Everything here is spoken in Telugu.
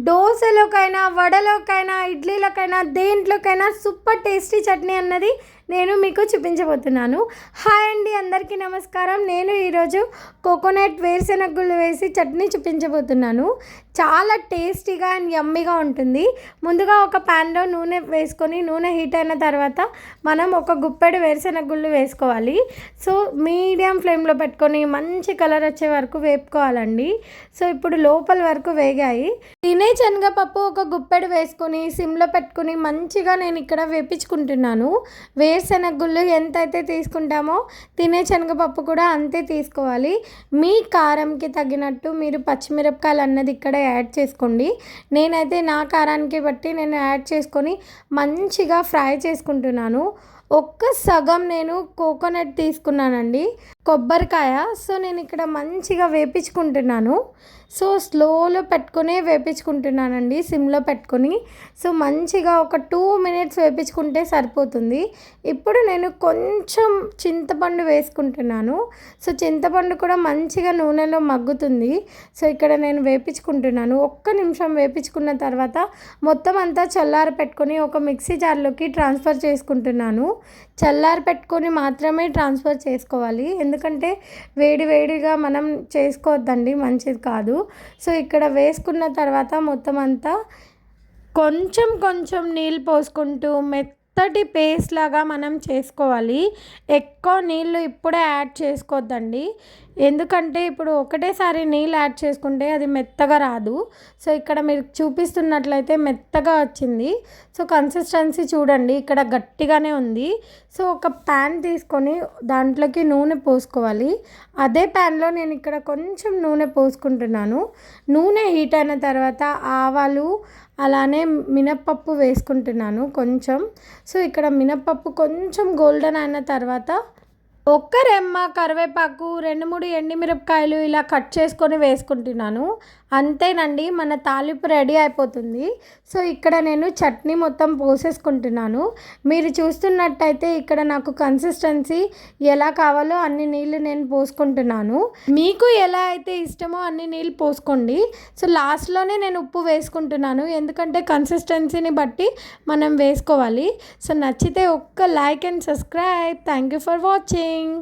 దోసలోకైనా, వడలోకైనా, ఇడ్లీలోకైనా, దేంట్లోకైనా సూపర్ టేస్టీ చట్నీ అన్నది నేను మీకు చూపించబోతున్నాను. హాయ్ అండి, అందరికీ నమస్కారం. నేను ఈరోజు కోకోనట్ వేరుశెనగ గుళ్ళు వేసి చట్నీ చూపించబోతున్నాను. చాలా టేస్టీగా అండ్ యమ్మీగా ఉంటుంది. ముందుగా ఒక ప్యాన్లో నూనె వేసుకొని, నూనె హీట్ అయిన తర్వాత మనం ఒక గుప్పెడు వేరుశెనగ గుళ్ళు వేసుకోవాలి. సో మీడియం ఫ్లేమ్లో పెట్టుకొని మంచి కలర్ వచ్చే వరకు వేపుకోవాలండి. సో ఇప్పుడు లోపల వరకు వేగాయి. తినే శనగపప్పు ఒక గుప్పెడు వేసుకొని సిమ్లో పెట్టుకుని మంచిగా నేను ఇక్కడ వేపించుకుంటున్నాను. వేరుశెనగ గుళ్ళు ఎంతైతే తీసుకుంటామో తినే శనగపప్పు కూడా అంతే తీసుకోవాలి. మీ కారంకి తగినట్టు మీరు పచ్చిమిరపకాయలు అన్నది ఇక్కడ యాడ్ చేసుకోండి. నేనైతే నా కారానికి బట్టి నేను యాడ్ చేసుకొని మంచిగా ఫ్రై చేసుకుంటున్నాను. ఒక్క సగం నేను కోకోనట్ తీసుకున్నానండి, కొబ్బరికాయ. సో నేను ఇక్కడ మంచిగా వేపించుకుంటున్నాను. సో స్లోలో పెట్టుకునే వేపించుకుంటున్నానండి, సిమ్లో పెట్టుకొని. సో మంచిగా ఒక 2 minutes వేపించుకుంటే సరిపోతుంది. ఇప్పుడు నేను కొంచెం చింతపండు వేసుకుంటున్నాను. సో చింతపండు కూడా మంచిగా నూనెలో మగ్గుతుంది. సో ఇక్కడ నేను వేపించుకుంటున్నాను. ఒక్క నిమిషం వేపించుకున్న తర్వాత మొత్తం అంతా చల్లారి పెట్టుకొని ఒక మిక్సీ జార్లోకి ట్రాన్స్ఫర్ చేసుకుంటున్నాను. చల్లారి పెట్టుకొని మాత్రమే ట్రాన్స్ఫర్ చేసుకోవాలి, ఎందుకంటే వేడిగా మనం చేసుకోవద్దండి, మంచిది కాదు. సో ఇక్కడ వేసుకున్న తర్వాత మొత్తం అంతా కొంచెం నీళ్ళు పోసుకుంటూ మెత్తటి పేస్ట్ లాగా మనం చేసుకోవాలి. ఎక్కువ నీళ్ళు ఇప్పుడే యాడ్ చేసుకోవద్దండి, ఎందుకంటే ఇప్పుడు ఒకటేసారి నీళ్ళు యాడ్ చేసుకుంటే అది మెత్తగా రాదు. సో ఇక్కడ మీరు చూపిస్తున్నట్లయితే మెత్తగా వచ్చింది. సో కన్సిస్టెన్సీ చూడండి, ఇక్కడ గట్టిగానే ఉంది. సో ఒక ప్యాన్ తీసుకొని దాంట్లోకి నూనె పోసుకోవాలి. అదే ప్యాన్లో నేను ఇక్కడ కొంచెం నూనె పోసుకుంటున్నాను. నూనె హీట్ అయిన తర్వాత ఆవాలు అలానే మినప్పప్పు వేసుకుంటున్నాను కొంచెం. సో ఇక్కడ మినప్పప్పు కొంచెం గోల్డెన్ అయిన తర్వాత ఒక్క రెమ్మ కరివేపాకు, 2-3 ఎండుమిరపకాయలు ఇలా కట్ చేసుకొని వేసుకుంటున్నాను. అంతేనండి, మన తాలింపు రెడీ అయిపోతుంది. సో ఇక్కడ నేను చట్నీ మొత్తం పోసేసుకుంటున్నాను. మీరు చూస్తున్నట్టయితే ఇక్కడ నాకు కన్సిస్టెన్సీ ఎలా కావాలో అన్ని నీళ్ళు నేను పోసుకుంటున్నాను. మీకు ఎలా అయితే ఇష్టమో అన్ని నీళ్ళు పోసుకోండి. సో లాస్ట్లోనే నేను ఉప్పు వేసుకుంటున్నాను, ఎందుకంటే కన్సిస్టెన్సీని బట్టి మనం వేసుకోవాలి. సో నచ్చితే ఒక్క like and subscribe. Thank you for watching.